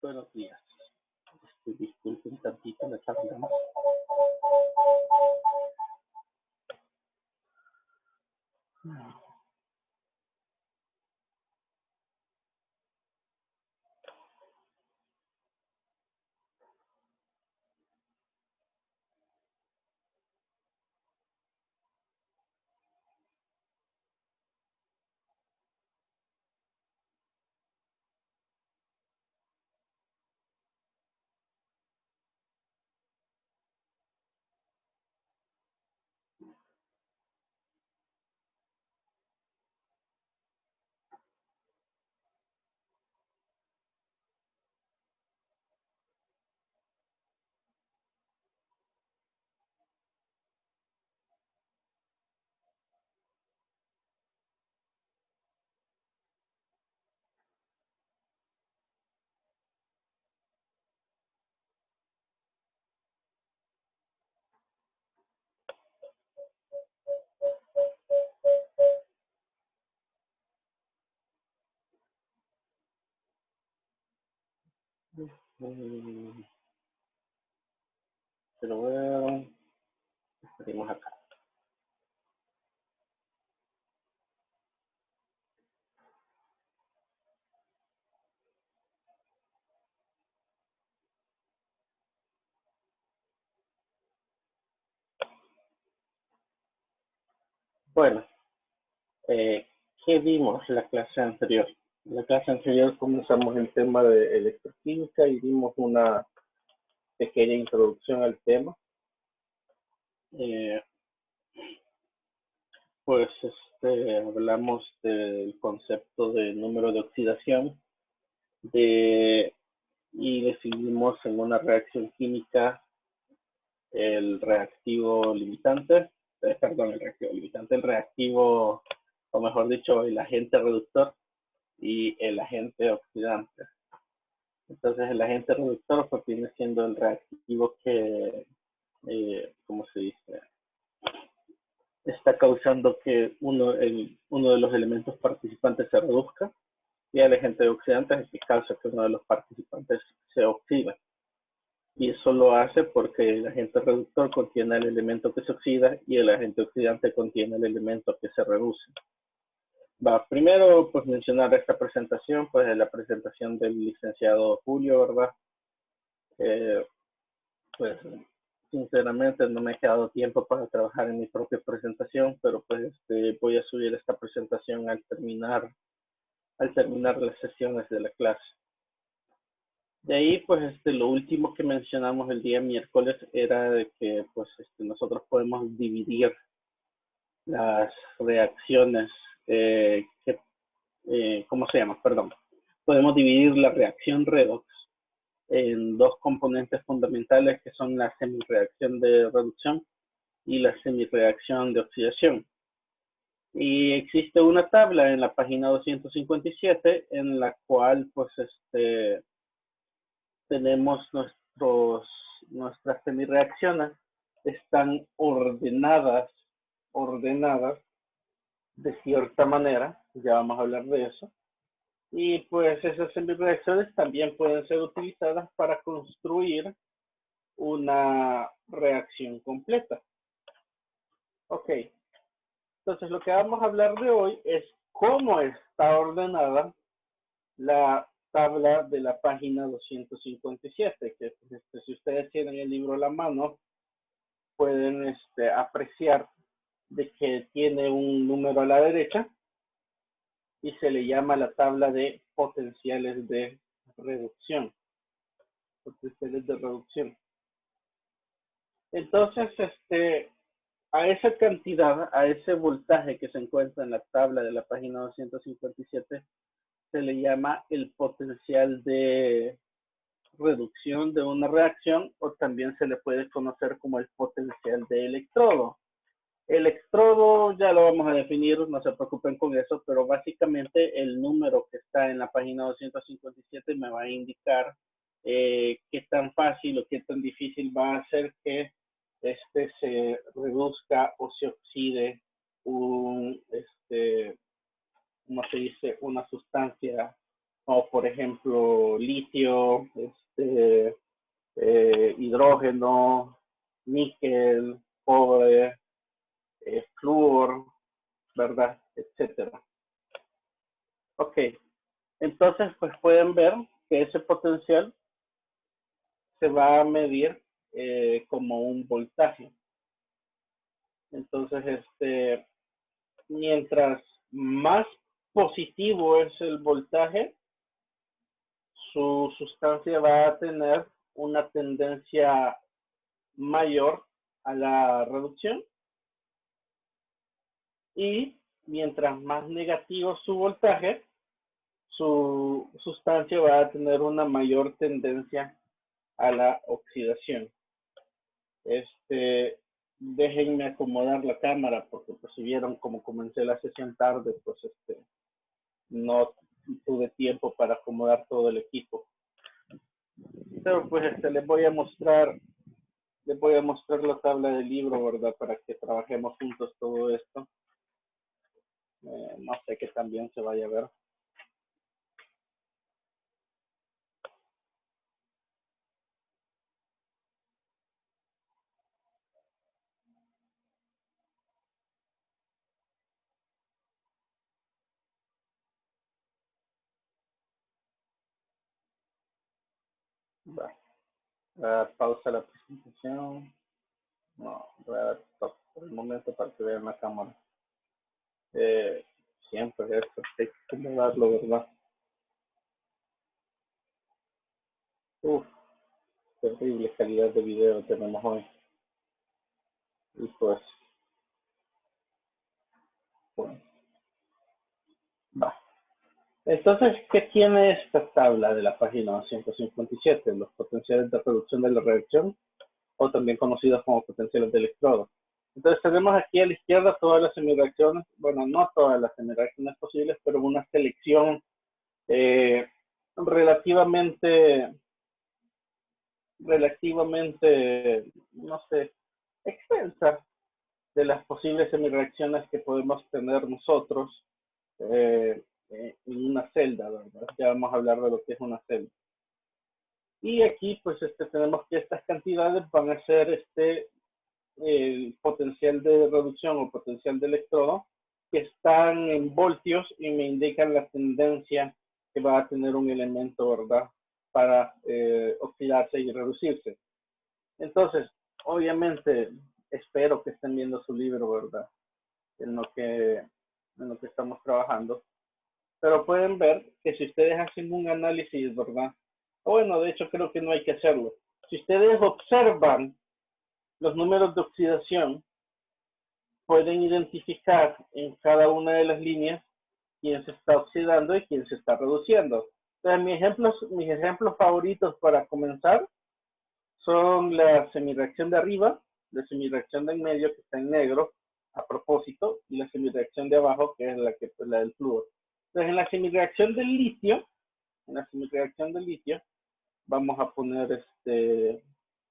Buenos días. Disculpen tantito la charla. Pero bueno, seguimos acá. Bueno, ¿qué vimos la clase anterior? En la clase anterior comenzamos el tema de electroquímica y dimos una pequeña introducción al tema. Pues hablamos del concepto de número de oxidación y definimos en una reacción química el reactivo limitante, el reactivo, o mejor dicho, el agente reductor y el agente oxidante. Entonces el agente reductor pues viene siendo el reactivo que, ¿cómo se dice? Está causando que uno de los elementos participantes se reduzca, y el agente oxidante es el que causa que uno de los participantes se oxida. Y eso lo hace porque el agente reductor contiene el elemento que se oxida y el agente oxidante contiene el elemento que se reduce. Primero pues mencionar esta presentación, pues es la presentación del licenciado Julio, ¿verdad? Pues sinceramente no me ha quedado tiempo para trabajar en mi propia presentación, pero pues voy a subir esta presentación al terminar las sesiones de la clase. De ahí, pues, lo último que mencionamos el día miércoles era de que, pues, nosotros podemos dividir las reacciones, ¿cómo se llama? Perdón. Podemos dividir la reacción redox en dos componentes fundamentales que son la semirreacción de reducción y la semirreacción de oxidación. Y existe una tabla en la página 257 en la cual, pues, tenemos nuestras semireacciones, están ordenadas de cierta manera, ya vamos a hablar de eso, y pues esas semireacciones también pueden ser utilizadas para construir una reacción completa. Ok, entonces lo que vamos a hablar de hoy es cómo está ordenada la tabla de la página 257, que si ustedes tienen el libro a la mano, pueden apreciar de que tiene un número a la derecha y se le llama la tabla de potenciales de reducción. Potenciales de reducción. Entonces, a esa cantidad, a ese voltaje que se encuentra en la tabla de la página 257, se le llama el potencial de reducción de una reacción, o también se le puede conocer como el potencial de electrodo. Electrodo ya lo vamos a definir, no se preocupen con eso, pero básicamente el número que está en la página 257 me va a indicar qué tan fácil o qué tan difícil va a ser que se reduzca o se oxide ¿cómo se dice? Una sustancia como por ejemplo litio, hidrógeno, níquel, cobre, flúor, ¿verdad? Etcétera. Ok, entonces pues pueden ver que ese potencial se va a medir como un voltaje. Entonces, mientras más positivo es el voltaje, su sustancia va a tener una tendencia mayor a la reducción, y mientras más negativo su voltaje, su sustancia va a tener una mayor tendencia a la oxidación. Déjenme acomodar la cámara porque pues si vieron como comencé la sesión tarde, pues no tuve tiempo para acomodar todo el equipo. Pero pues les voy a mostrar la tabla del libro, ¿verdad? Para que trabajemos juntos todo esto. No sé qué también se vaya a ver. Pausa la presentación. No, voy a dar stop por el momento para que vean la cámara. Siempre esto hay que acomodarlo, ¿verdad? Uf, terrible calidad de video tenemos hoy. Y pues, bueno, va. Entonces, ¿qué tiene esta tabla de la página 257? Los potenciales de reducción de la reacción, o también conocidos como potenciales de electrodo. Entonces, tenemos aquí a la izquierda todas las semireacciones, bueno, no todas las semireacciones posibles, pero una selección relativamente, no sé, extensa de las posibles semireacciones que podemos tener nosotros en una celda, ¿verdad? Ya vamos a hablar de lo que es una celda. Y aquí, pues, tenemos que estas cantidades van a ser el potencial de reducción o potencial de electrodo, que están en voltios y me indican la tendencia que va a tener un elemento, ¿verdad? Para oxidarse y reducirse. Entonces, obviamente, espero que estén viendo su libro, ¿verdad? En lo que estamos trabajando. Pero pueden ver que si ustedes hacen un análisis, ¿verdad? Bueno, de hecho creo que no hay que hacerlo. Si ustedes observan los números de oxidación, pueden identificar en cada una de las líneas quién se está oxidando y quién se está reduciendo. Entonces, mis ejemplos favoritos para comenzar son la semireacción de arriba, la semireacción de en medio, que está en negro, a propósito, y la semireacción de abajo, que es la del flúor. Entonces, en la semireacción del litio, vamos a poner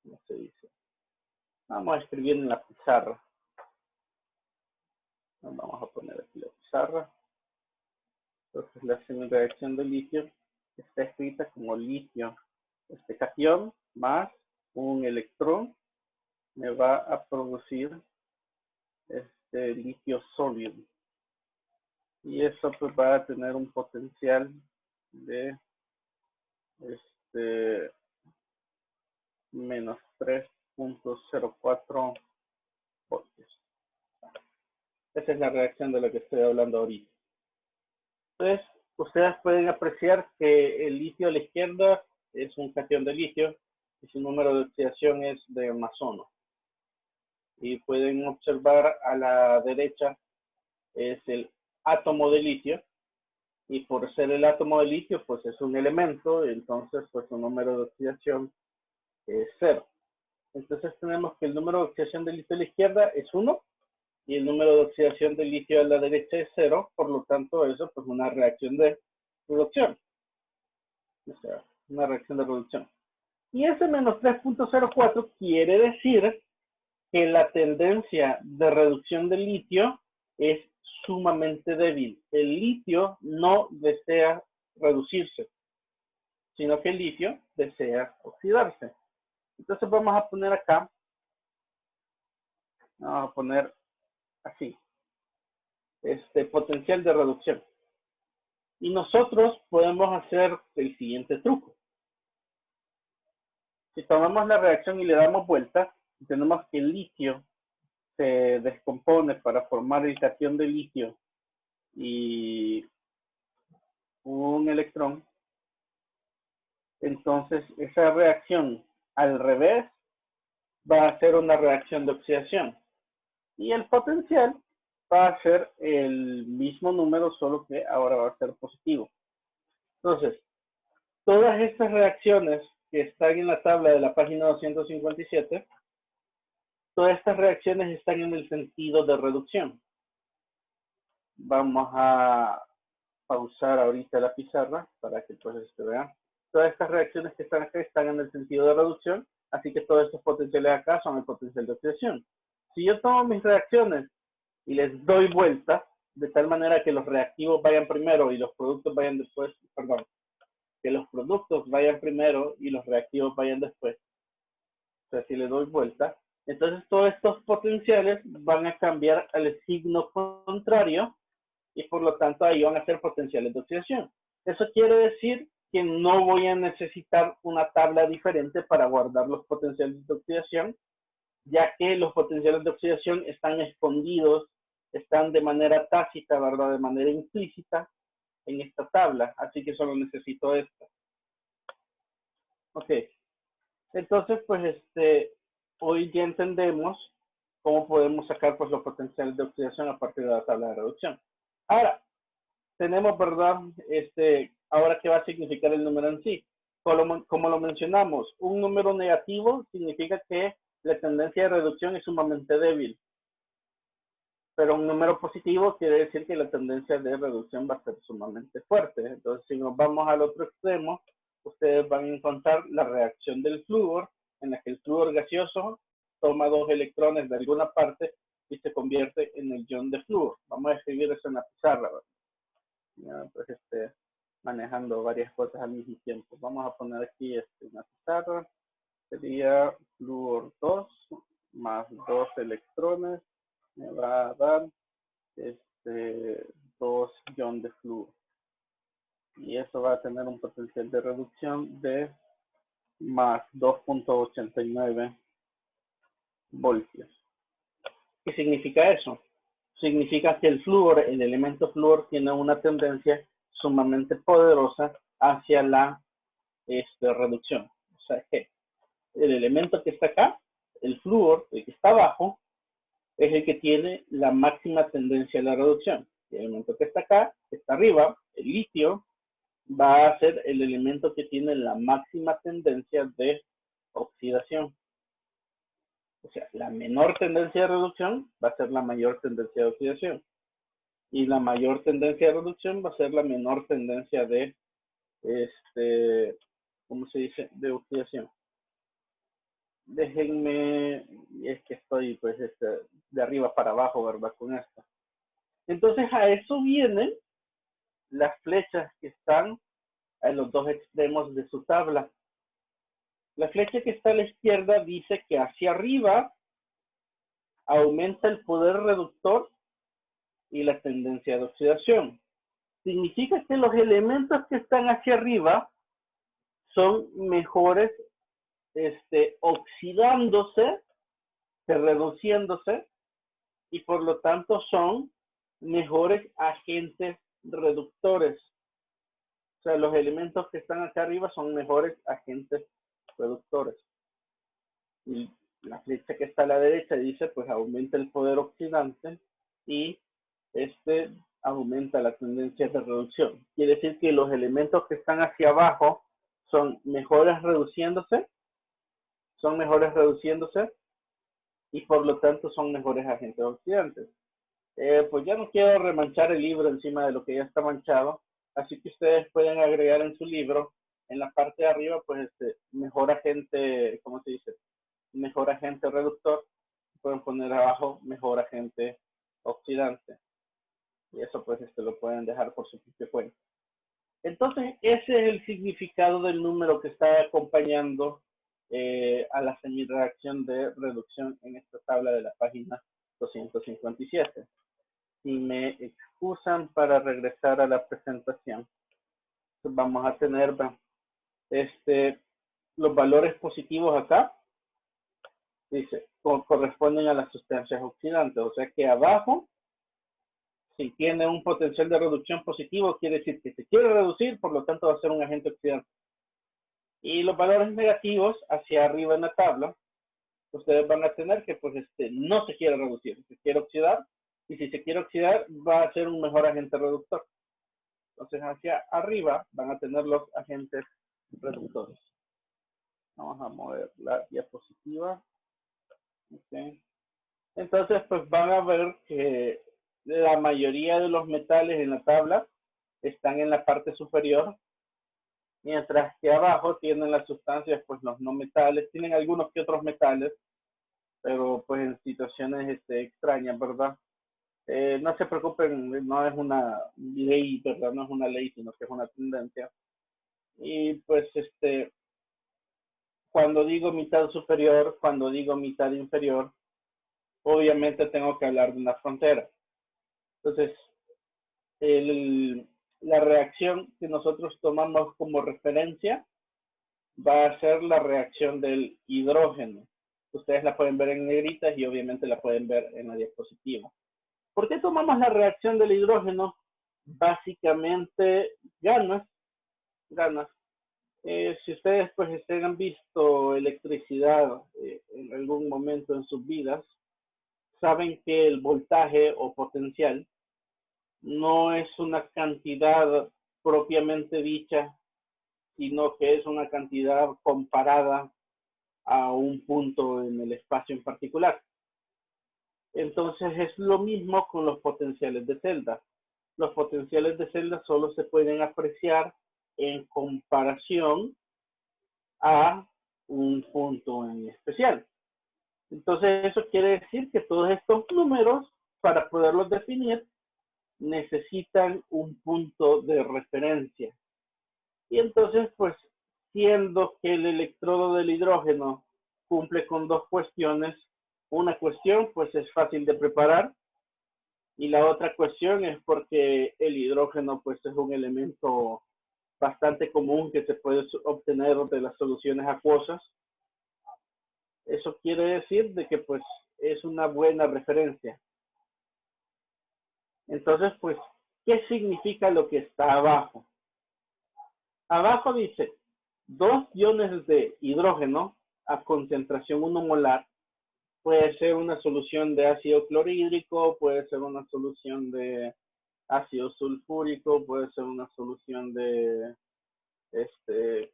¿cómo se dice? Vamos a escribir en la pizarra. Vamos a poner aquí la pizarra. Entonces, la semireacción del litio está escrita como litio, catión más un electrón me va a producir litio sólido. Y eso pues va a tener un potencial de menos 3.04 voltios. Esa es la reacción de la que estoy hablando ahorita. Entonces, ustedes pueden apreciar que el litio a la izquierda es un catión de litio y su número de oxidación es de más 1. Y pueden observar a la derecha es el átomo de litio, y por ser el átomo de litio, pues es un elemento, entonces pues su número de oxidación es 0. Entonces tenemos que el número de oxidación de litio a la izquierda es 1 y el número de oxidación de litio a la derecha es 0, por lo tanto eso pues una reacción de reducción. O sea, una reacción de reducción. Y ese menos 3.04 quiere decir que la tendencia de reducción del litio es sumamente débil. El litio no desea reducirse, sino que el litio desea oxidarse. Entonces vamos a poner acá, vamos a poner así, potencial de reducción. Y nosotros podemos hacer el siguiente truco. Si tomamos la reacción y le damos vuelta, tenemos que el litio se descompone para formar el cation de litio y un electrón. Entonces, esa reacción al revés va a ser una reacción de oxidación. Y el potencial va a ser el mismo número, solo que ahora va a ser positivo. Entonces, todas estas reacciones que están en la tabla de la página 257, todas estas reacciones están en el sentido de reducción. Vamos a pausar ahorita la pizarra para que pues vean. Todas estas reacciones que están acá están en el sentido de reducción, así que todos estos potenciales acá son el potencial de oxidación. Si yo tomo mis reacciones y les doy vuelta, de tal manera que los reactivos vayan primero y los productos vayan después, perdón, que los productos vayan primero y los reactivos vayan después. O sea, si le doy vuelta, entonces todos estos potenciales van a cambiar al signo contrario y por lo tanto ahí van a ser potenciales de oxidación. Eso quiere decir que no voy a necesitar una tabla diferente para guardar los potenciales de oxidación, ya que los potenciales de oxidación están escondidos, están de manera tácita, ¿verdad? De manera implícita en esta tabla, así que solo necesito esta. Ok, entonces pues hoy ya entendemos cómo podemos sacar pues los potenciales de oxidación a partir de la tabla de reducción. Ahora, tenemos, ¿verdad? Ahora, ¿qué va a significar el número en sí? Como lo mencionamos, un número negativo significa que la tendencia de reducción es sumamente débil. Pero un número positivo quiere decir que la tendencia de reducción va a ser sumamente fuerte. Entonces, si nos vamos al otro extremo, ustedes van a encontrar la reacción del flúor, en la que el flúor gaseoso toma 2 electrones de alguna parte y se convierte en el ion de flúor. Vamos a escribir eso en la pizarra, ¿verdad? Ya, pues manejando varias cosas al mismo tiempo. Vamos a poner aquí una pizarra. Sería flúor 2 más 2 electrones. Me va a dar 2 ion de flúor. Y eso va a tener un potencial de reducción de más 2.89 voltios. ¿Qué significa eso? Significa que el flúor, el elemento flúor, tiene una tendencia sumamente poderosa hacia la reducción. O sea que el elemento que está acá, el flúor, el que está abajo, es el que tiene la máxima tendencia a la reducción. El elemento que está acá, que está arriba, el litio, va a ser el elemento que tiene la máxima tendencia de oxidación. O sea, la menor tendencia de reducción va a ser la mayor tendencia de oxidación. Y la mayor tendencia de reducción va a ser la menor tendencia de, ¿cómo se dice? De oxidación. Déjenme, es que estoy pues de arriba para abajo, ¿verdad? Con esto. Entonces a eso vienen las flechas que están en los dos extremos de su tabla. La flecha que está a la izquierda dice que hacia arriba aumenta el poder reductor y la tendencia de oxidación. Significa que los elementos que están hacia arriba son mejores oxidándose que reduciéndose y por lo tanto son mejores agentes reductores. O sea, los elementos que están acá arriba son mejores agentes reductores. Y la flecha que está a la derecha dice, pues aumenta el poder oxidante y aumenta la tendencia de reducción. Quiere decir que los elementos que están hacia abajo son mejores reduciéndose y por lo tanto son mejores agentes oxidantes. Pues ya no quiero remanchar el libro encima de lo que ya está manchado, así que ustedes pueden agregar en su libro, en la parte de arriba, pues mejor agente, ¿cómo se dice? Mejor agente reductor, pueden poner abajo mejor agente oxidante. Y eso pues lo pueden dejar por su propia cuenta. Entonces, ese es el significado del número que está acompañando a la semireacción de reducción en esta tabla de la página 257. Si me excusan para regresar a la presentación, pues vamos a tener los valores positivos acá, dice, corresponden a las sustancias oxidantes, o sea que abajo, si tiene un potencial de reducción positivo, quiere decir que se quiere reducir, por lo tanto va a ser un agente oxidante. Y los valores negativos hacia arriba en la tabla, ustedes van a tener que pues no se quiere reducir, se quiere oxidar, y si se quiere oxidar va a ser un mejor agente reductor. Entonces hacia arriba van a tener los agentes reductores. Vamos a mover la diapositiva. Okay. Entonces pues van a ver que la mayoría de los metales en la tabla están en la parte superior, mientras que abajo tienen las sustancias, pues los no metales, tienen algunos que otros metales, pero pues en situaciones extrañas, ¿verdad? No se preocupen, no es una ley, ¿verdad? No es una ley, sino que es una tendencia. Y pues cuando digo mitad superior, cuando digo mitad inferior, obviamente tengo que hablar de una frontera. Entonces, la reacción que nosotros tomamos como referencia va a ser la reacción del hidrógeno. Ustedes la pueden ver en negritas y obviamente la pueden ver en la diapositiva. ¿Por qué tomamos la reacción del hidrógeno? Básicamente, ganas. Si ustedes pues han visto electricidad en algún momento en sus vidas, saben que el voltaje o potencial no es una cantidad propiamente dicha, sino que es una cantidad comparada a un punto en el espacio en particular. Entonces es lo mismo con los potenciales de celda. Los potenciales de celda solo se pueden apreciar en comparación a un punto en especial. Entonces eso quiere decir que todos estos números, para poderlos definir, necesitan un punto de referencia. Y entonces, pues, siendo que el electrodo del hidrógeno cumple con dos cuestiones, una cuestión, pues, es fácil de preparar, y la otra cuestión es porque el hidrógeno, pues, es un elemento bastante común que se puede obtener de las soluciones acuosas. Eso quiere decir de que, pues, es una buena referencia. Entonces, pues, ¿qué significa lo que está abajo? Abajo dice, 2 iones de hidrógeno a concentración 1 molar, puede ser una solución de ácido clorhídrico, puede ser una solución de ácido sulfúrico, puede ser una solución de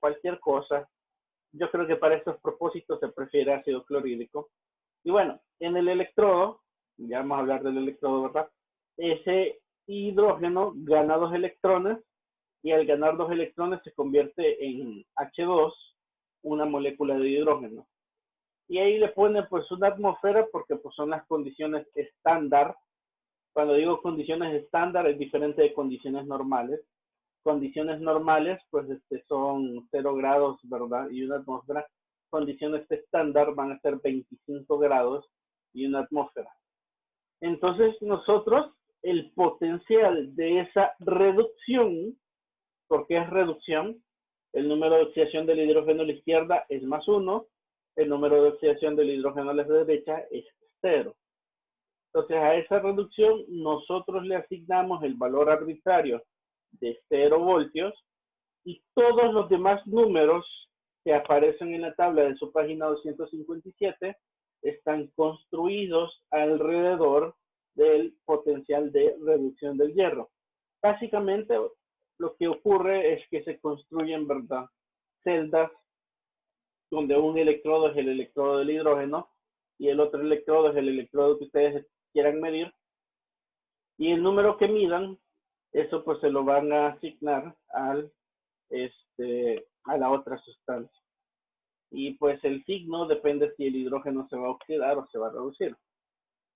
cualquier cosa. Yo creo que para estos propósitos se prefiere ácido clorhídrico. Y bueno, en el electrodo, ya vamos a hablar del electrodo, ¿verdad? Ese hidrógeno gana 2 electrones y al ganar 2 electrones se convierte en H2, una molécula de hidrógeno. Y ahí le ponen pues una atmósfera porque pues son las condiciones estándar. Cuando digo condiciones estándar es diferente de condiciones normales. Condiciones normales pues son 0 grados, ¿verdad? Y una atmósfera. Condiciones estándar van a ser 25 grados y una atmósfera. Entonces nosotros, el potencial de esa reducción, porque es reducción, el número de oxidación del hidrógeno a la izquierda es más 1, el número de oxidación del hidrógeno a la derecha es 0. Entonces a esa reducción nosotros le asignamos el valor arbitrario de 0 voltios y todos los demás números que aparecen en la tabla de su página 257 están construidos alrededor del potencial de reducción del hierro. Básicamente lo que ocurre es que se construyen, ¿verdad?, celdas donde un electrodo es el electrodo del hidrógeno y el otro electrodo es el electrodo que ustedes quieran medir. Y el número que midan, eso pues se lo van a asignar a la otra sustancia. Y pues el signo depende si el hidrógeno se va a oxidar o se va a reducir.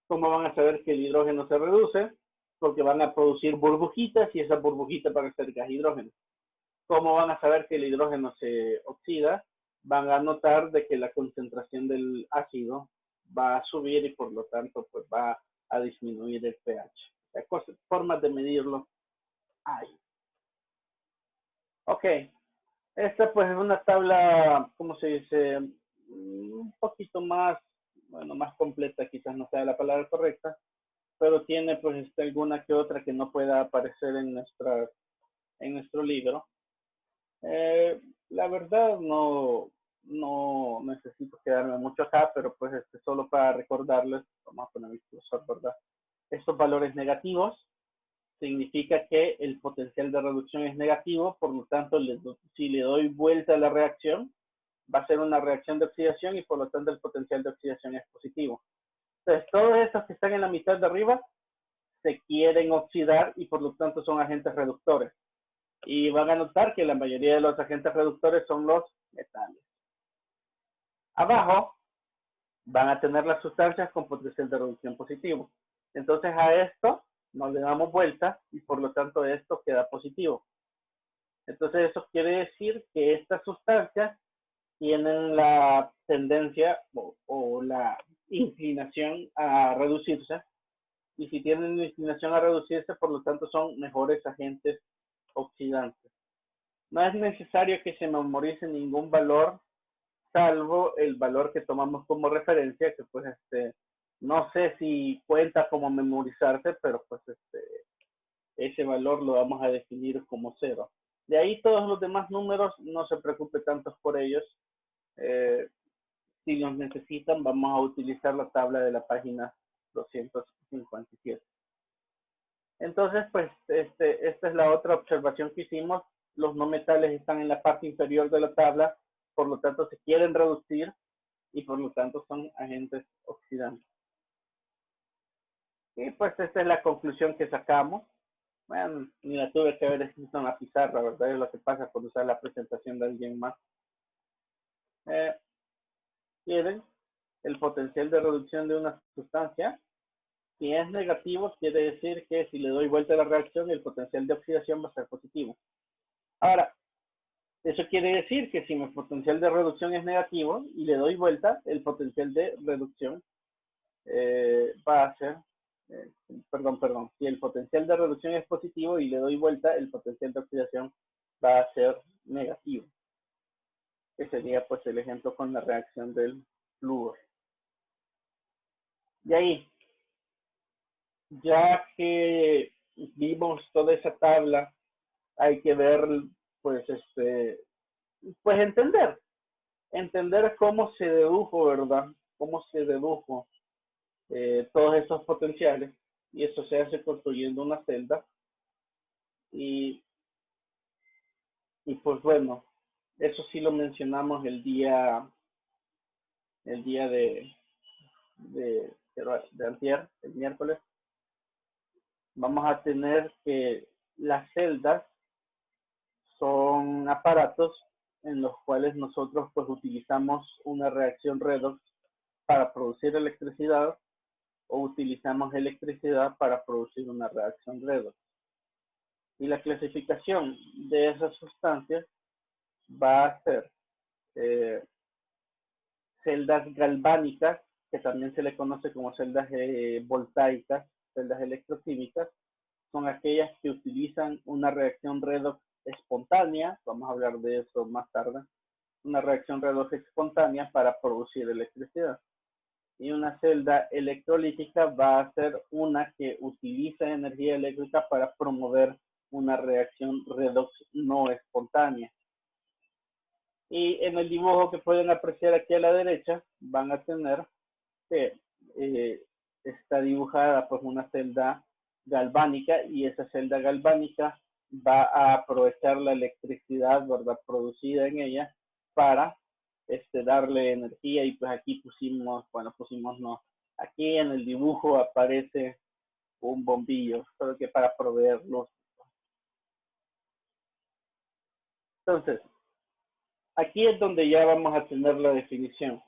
¿Cómo van a saber que el hidrógeno se reduce? Porque van a producir burbujitas y esas burbujitas van a ser gas hidrógeno. ¿Cómo van a saber que el hidrógeno se oxida? Van a notar de que la concentración del ácido va a subir y por lo tanto pues va a disminuir el pH. Hay formas de medirlo hay. Ok, esta pues es una tabla, ¿cómo se dice? Un poquito más, bueno, más completa, quizás no sea la palabra correcta, pero tiene pues alguna que otra que no pueda aparecer en nuestro libro. La verdad no necesito quedarme mucho acá, pero pues solo para recordarles, vamos a poner mi cursor, ¿verdad? Estos valores negativos significa que el potencial de reducción es negativo, por lo tanto, si le doy vuelta a la reacción, va a ser una reacción de oxidación y por lo tanto el potencial de oxidación es positivo. Entonces, todos estos que están en la mitad de arriba se quieren oxidar y por lo tanto son agentes reductores. Y van a notar que la mayoría de los agentes reductores son los metales. Abajo van a tener las sustancias con potencial de reducción positivo. Entonces a esto no le damos vuelta y por lo tanto esto queda positivo. Entonces eso quiere decir que estas sustancias tienen la tendencia o la inclinación a reducirse. Y si tienen la inclinación a reducirse, por lo tanto son mejores agentes oxidantes. No es necesario que se memorice ningún valor, salvo el valor que tomamos como referencia, que pues no sé si cuenta como memorizarse, pero pues ese valor lo vamos a definir como 0. De ahí todos los demás números, no se preocupe tanto por ellos. Si los necesitan, vamos a utilizar la tabla de la página 257. Entonces, pues, esta es la otra observación que hicimos. Los no metales están en la parte inferior de la tabla, por lo tanto se quieren reducir y por lo tanto son agentes oxidantes. Y pues esta es la conclusión que sacamos. Bueno, ni la tuve que haber escrito en la pizarra, ¿verdad? Es lo que pasa cuando usar la presentación de alguien más. Quieren el potencial de reducción de una sustancia. Si es negativo, quiere decir que si le doy vuelta a la reacción, el potencial de oxidación va a ser positivo. Ahora, eso quiere decir que si mi potencial de reducción es negativo y le doy vuelta, el potencial de reducción va a ser, perdón, si el potencial de reducción es positivo y le doy vuelta, el potencial de oxidación va a ser negativo. Que sería pues el ejemplo con la reacción del flúor. Y ahí, ya que vimos toda esa tabla, hay que ver, pues, pues entender cómo se dedujo, ¿verdad? Cómo se dedujo todos esos potenciales, y eso se hace construyendo una celda. Y pues bueno, eso sí lo mencionamos el día de antier, el miércoles. Vamos a tener que las celdas son aparatos en los cuales nosotros pues utilizamos una reacción redox para producir electricidad o utilizamos electricidad para producir una reacción redox. Y la clasificación de esas sustancias va a ser celdas galvánicas, que también se le conoce como celdas voltaicas, celdas electroquímicas, son aquellas que utilizan una reacción redox espontánea, vamos a hablar de eso más tarde, una reacción redox espontánea para producir electricidad. Y una celda electrolítica va a ser una que utiliza energía eléctrica para promover una reacción redox no espontánea. Y en el dibujo que pueden apreciar aquí a la derecha, van a tener que está dibujada pues una celda galvánica y esa celda galvánica va a aprovechar la electricidad, ¿verdad?, producida en ella para darle energía. Y pues aquí pusimos no, aquí en el dibujo aparece un bombillo, solo que para proveer luz. Entonces, aquí es donde ya vamos a tener la definición.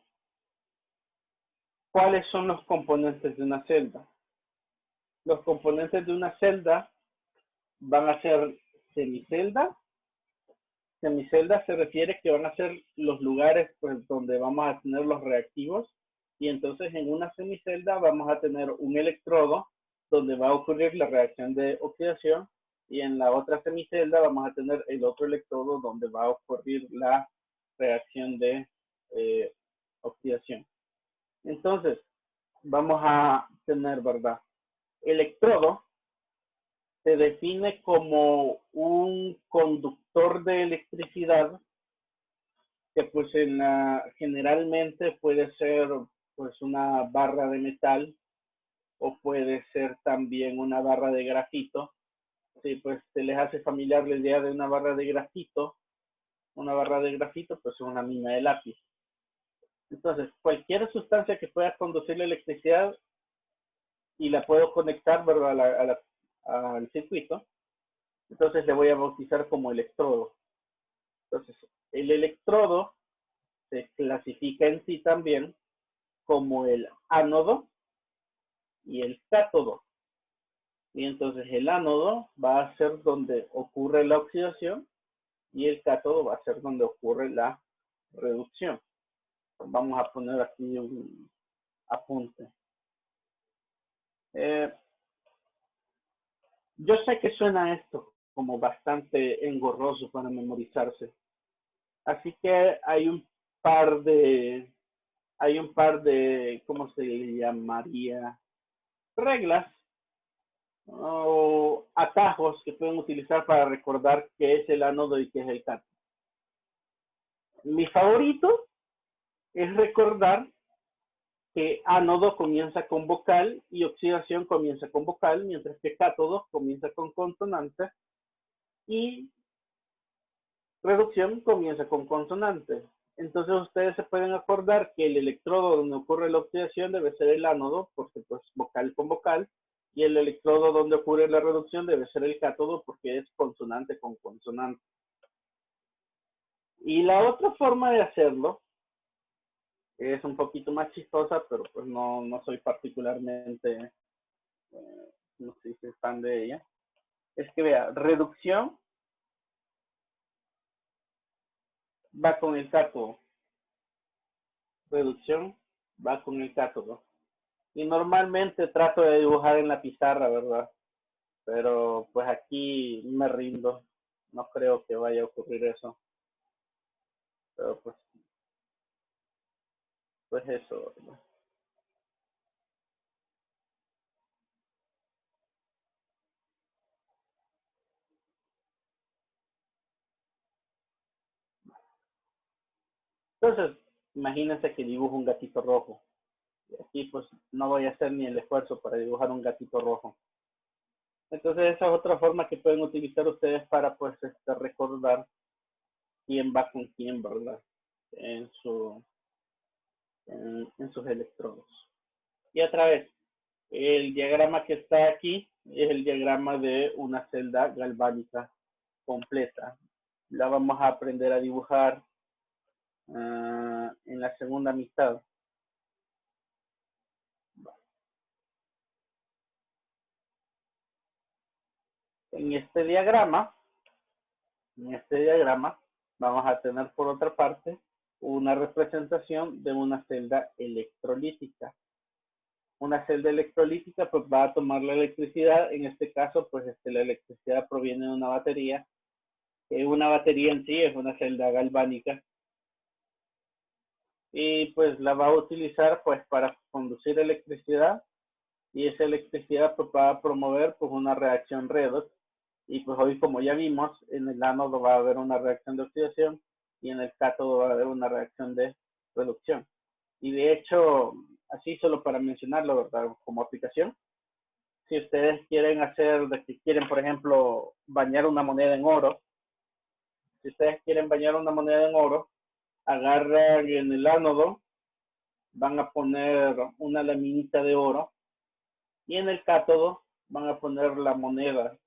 ¿Cuáles son los componentes de una celda? Los componentes de una celda van a ser semicelda, Semicelda se refiere que van a ser los lugares pues, donde vamos a tener los reactivos, y entonces en una semicelda vamos a tener un electrodo donde va a ocurrir la reacción de oxidación, y en la otra semicelda vamos a tener el otro electrodo donde va a ocurrir la reacción de oxidación. Entonces, vamos a tener, ¿verdad? Electrodo se define como un conductor de electricidad que pues generalmente puede ser pues una barra de metal o puede ser también una barra de grafito. Si pues se les hace familiar la idea de una barra de grafito pues es una mina de lápiz. Entonces, cualquier sustancia que pueda conducir la electricidad y la puedo conectar, ¿verdad? Al circuito, entonces le voy a bautizar como electrodo. Entonces, el electrodo se clasifica en sí también como el ánodo y el cátodo. Y entonces el ánodo va a ser donde ocurre la oxidación y el cátodo va a ser donde ocurre la reducción. Vamos a poner aquí un apunte. Yo sé que suena esto como bastante engorroso para memorizarse. Así que hay un par de, ¿cómo se le llamaría? Reglas o atajos que pueden utilizar para recordar qué es el ánodo y qué es el cátodo. Mi favorito es recordar que ánodo comienza con vocal y oxidación comienza con vocal, mientras que cátodo comienza con consonante y reducción comienza con consonante. Entonces ustedes se pueden acordar que el electrodo donde ocurre la oxidación debe ser el ánodo, porque pues vocal con vocal, y el electrodo donde ocurre la reducción debe ser el cátodo, porque es consonante con consonante. Y la otra forma de hacerlo es un poquito más chistosa, pero pues no soy particularmente, no sé si fan de ella. Es que vea, reducción va con el cátodo. Reducción va con el cátodo. Y normalmente trato de dibujar en la pizarra, ¿verdad? Pero pues aquí me rindo. No creo que vaya a ocurrir eso. Pero pues eso, ¿verdad? Entonces, imagínense que dibujo un gatito rojo. Y aquí pues no voy a hacer ni el esfuerzo para dibujar un gatito rojo. Entonces esa es otra forma que pueden utilizar ustedes para pues recordar quién va con quién, ¿verdad? En, en sus electrodos. Y otra vez, el diagrama que está aquí es el diagrama de una celda galvánica completa. La vamos a aprender a dibujar en la segunda mitad. En este diagrama vamos a tener por otra parte una representación de una celda electrolítica. Una celda electrolítica pues va a tomar la electricidad, en este caso pues la electricidad proviene de una batería. Una batería en sí es una celda galvánica y pues la va a utilizar pues para conducir electricidad, y esa electricidad pues va a promover pues una reacción redox, y pues hoy como ya vimos en el ánodo va a haber una reacción de oxidación y en el cátodo va a haber una reacción de reducción. Y de hecho, así solo para mencionarlo, ¿verdad? Como aplicación, si ustedes quieren hacer, de que quieren por ejemplo bañar una moneda en oro, si ustedes quieren bañar una moneda en oro, agarran en el ánodo, van a poner una laminita de oro, y en el cátodo van a poner la moneda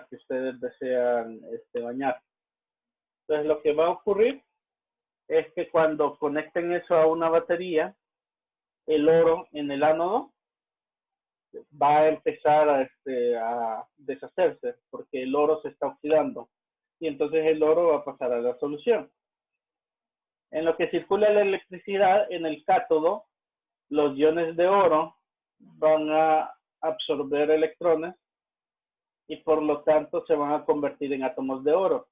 que ustedes desean bañar. Entonces lo que va a ocurrir es que cuando conecten eso a una batería, el oro en el ánodo va a empezar a deshacerse porque el oro se está oxidando. y entonces el oro va a pasar a la solución. En lo que circula la electricidad, en el cátodo, los iones de oro van a absorber electrones y por lo tanto se van a convertir en átomos de oro.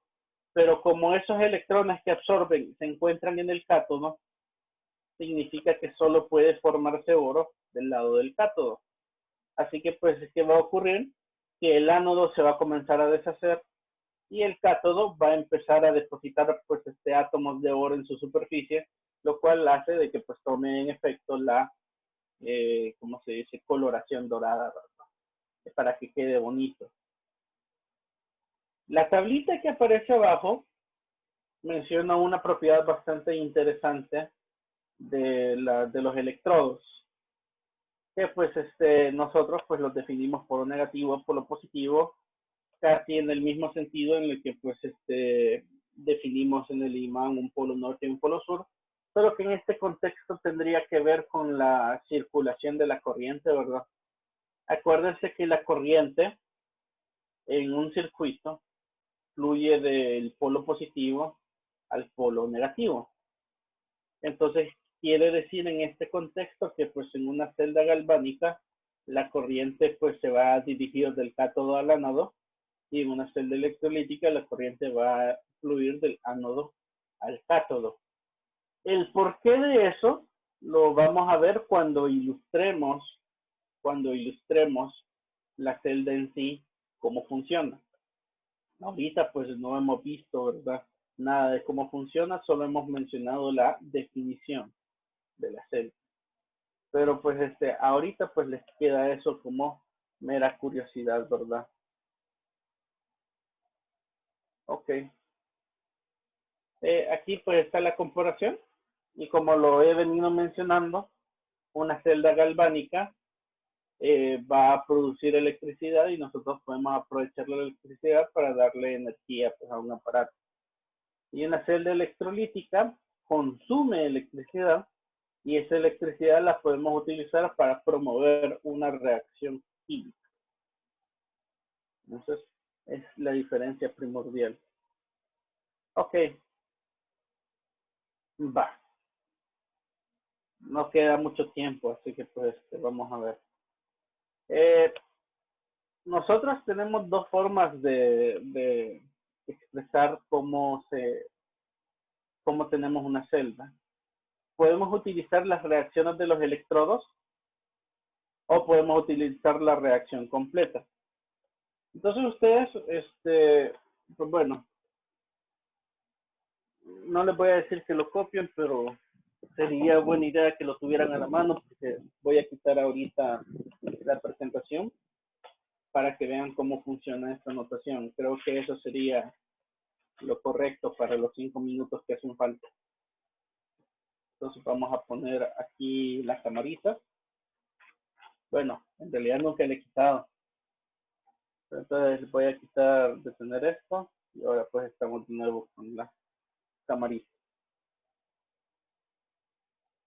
Pero como esos electrones que absorben se encuentran en el cátodo, significa que solo puede formarse oro del lado del cátodo. Así que pues, ¿qué va a ocurrir? Que el ánodo se va a comenzar a deshacer y el cátodo va a empezar a depositar pues átomos de oro en su superficie, lo cual hace de que pues tome en efecto la, ¿cómo se dice? Coloración dorada, ¿verdad? Para que quede bonito. La tablita que aparece abajo menciona una propiedad bastante interesante de los electrodos, que pues nosotros pues los definimos por lo negativo, por lo positivo, casi en el mismo sentido en el que pues definimos en el imán un polo norte y un polo sur, pero que en este contexto tendría que ver con la circulación de la corriente, ¿verdad? Acuérdense que la corriente en un circuito fluye del polo positivo al polo negativo. Entonces, quiere decir en este contexto que pues en una celda galvánica la corriente pues se va a dirigir del cátodo al ánodo y en una celda electrolítica la corriente va a fluir del ánodo al cátodo. El porqué de eso lo vamos a ver cuando ilustremos la celda en sí, cómo funciona. Ahorita pues no hemos visto, ¿verdad? Nada de cómo funciona, solo hemos mencionado la definición de la celda. Pero pues ahorita pues les queda eso como mera curiosidad, ¿verdad? Ok. Aquí pues está la comparación y como lo he venido mencionando, una celda galvánica va a producir electricidad y nosotros podemos aprovechar la electricidad para darle energía pues, a un aparato. Y una celda electrolítica consume electricidad y esa electricidad la podemos utilizar para promover una reacción química. Entonces, es la diferencia primordial. Ok, va. No queda mucho tiempo, así que pues vamos a ver. Nosotros tenemos dos formas de expresar cómo tenemos una celda. Podemos utilizar las reacciones de los electrodos o podemos utilizar la reacción completa. Entonces ustedes, pues bueno, no les voy a decir que lo copien, pero sería buena idea que lo tuvieran a la mano porque voy a quitar ahorita la presentación para que vean cómo funciona esta notación. Creo que eso sería lo correcto para los 5 minutos que hacen falta. Entonces vamos a poner aquí la camarita. Bueno, en realidad nunca le he quitado. Entonces voy a quitar, detener esto y ahora pues estamos de nuevo con la camarita.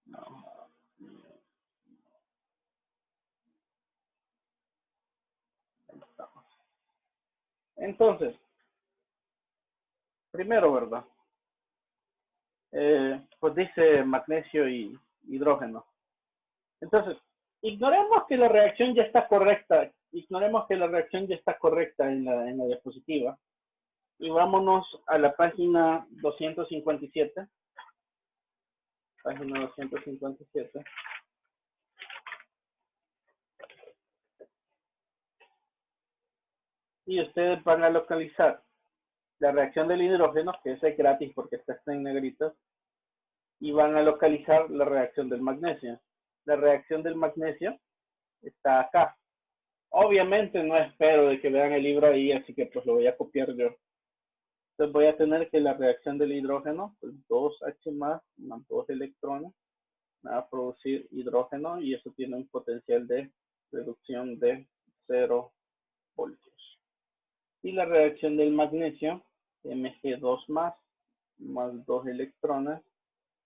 No. Entonces, primero, ¿verdad? Pues dice magnesio y hidrógeno. Entonces, ignoremos que la reacción ya está correcta. Ignoremos que la reacción ya está correcta en la diapositiva. Y vámonos a la página 257. Página 257. Y ustedes van a localizar la reacción del hidrógeno, que esa es gratis porque está en negrito, y van a localizar la reacción del magnesio. La reacción del magnesio está acá. Obviamente no espero de que vean el libro ahí, así que pues lo voy a copiar yo. Entonces voy a tener que la reacción del hidrógeno, pues 2H más 2 electrones, va a producir hidrógeno y eso tiene un potencial de reducción de 0 voltios. Y la reacción del magnesio, Mg2 más 2 electrones,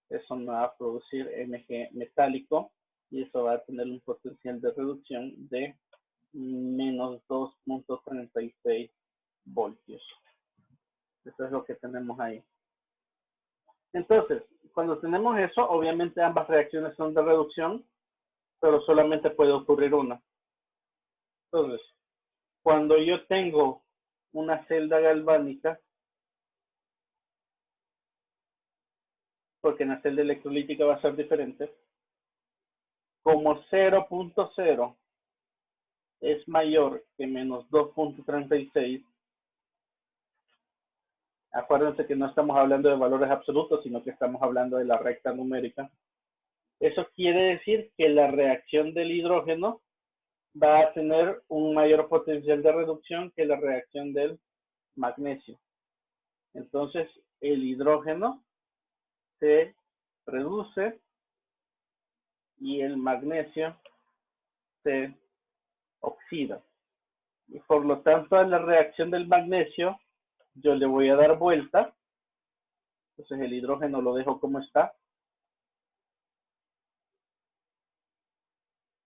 eso me va a producir Mg metálico y eso va a tener un potencial de reducción de menos 2.36 voltios. Eso es lo que tenemos ahí. Entonces, cuando tenemos eso, obviamente ambas reacciones son de reducción, pero solamente puede ocurrir una. Entonces, cuando yo tengo una celda galvánica, porque en la celda electrolítica va a ser diferente, como 0.0 es mayor que menos 2.36, acuérdense que no estamos hablando de valores absolutos, sino que estamos hablando de la recta numérica. Eso quiere decir que la reacción del hidrógeno va a tener un mayor potencial de reducción que la reacción del magnesio. Entonces, el hidrógeno se reduce y el magnesio se oxida. Y por lo tanto, a la reacción del magnesio, yo le voy a dar vuelta. Entonces, el hidrógeno lo dejo como está.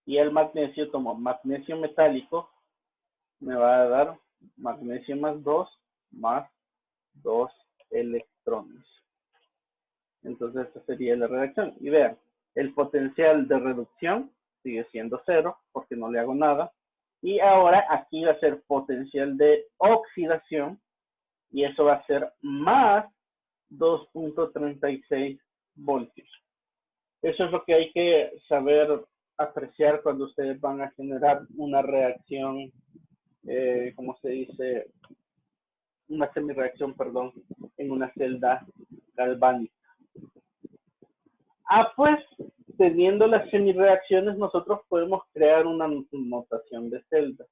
Y el magnesio, tomo magnesio metálico, me va a dar magnesio más 2 electrones. Entonces, esta sería la reacción. Y vean, el potencial de reducción sigue siendo 0 porque no le hago nada. Y ahora aquí va a ser potencial de oxidación y eso va a ser más 2.36 voltios. Eso es lo que hay que saber apreciar cuando ustedes van a generar una reacción, ¿cómo se dice? Una semireacción, perdón, en una celda galvánica. Pues, teniendo las semireacciones, nosotros podemos crear una notación de celda.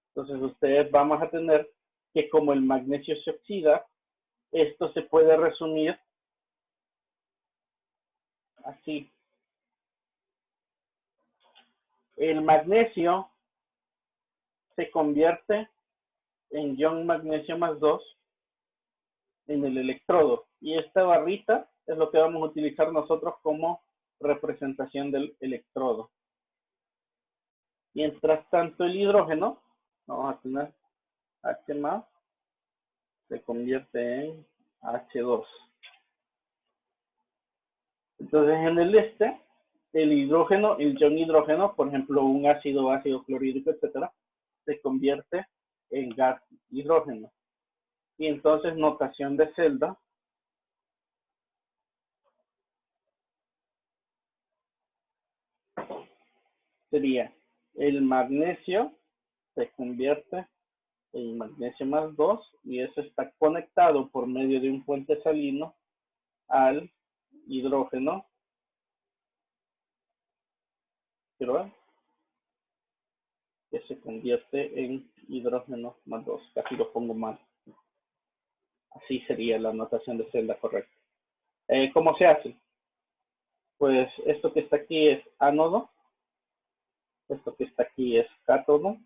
Entonces, ustedes vamos a tener que como el magnesio se oxida, esto se puede resumir así. El magnesio se convierte en ion magnesio más 2 en el electrodo. Y esta barrita es lo que vamos a utilizar nosotros como representación del electrodo. Mientras tanto, el hidrógeno, vamos a tener H más, se convierte en H2. Entonces, en el hidrógeno, el ion hidrógeno, por ejemplo, un ácido clorhídrico, etcétera, se convierte en gas hidrógeno. Y entonces, notación de celda sería el magnesio se convierte en magnesio más 2 y eso está conectado por medio de un puente salino al hidrógeno. ¿Quiero ver? Que se convierte en hidrógeno más 2. Casi lo pongo mal. Así sería la notación de celda correcta. ¿Cómo se hace? Pues esto que está aquí es ánodo. Esto que está aquí es cátodo.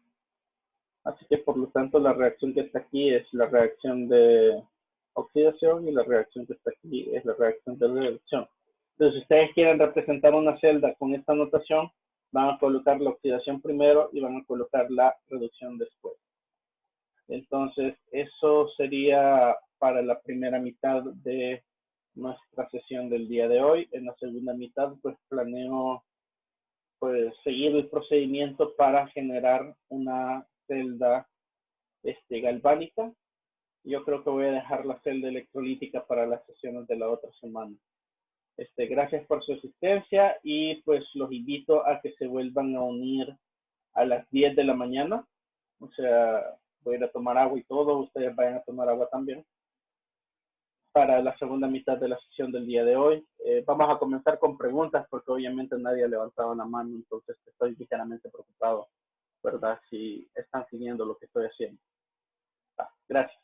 Así que por lo tanto la reacción que está aquí es la reacción de oxidación y la reacción que está aquí es la reacción de reducción. Entonces, si ustedes quieren representar una celda con esta notación, van a colocar la oxidación primero y van a colocar la reducción después. Entonces, eso sería para la primera mitad de nuestra sesión del día de hoy. En la segunda mitad, pues planeo seguir el procedimiento para generar una celda galvánica. Yo creo que voy a dejar la celda electrolítica para las sesiones de la otra semana. Gracias por su asistencia y pues los invito a que se vuelvan a unir a las 10 de la mañana. O sea, voy a ir a tomar agua y todo, ustedes vayan a tomar agua también. Para la segunda mitad de la sesión del día de hoy. Vamos a comenzar con preguntas porque obviamente nadie ha levantado la mano, entonces estoy ligeramente preocupado, ¿verdad? Si están siguiendo lo que estoy haciendo. Gracias.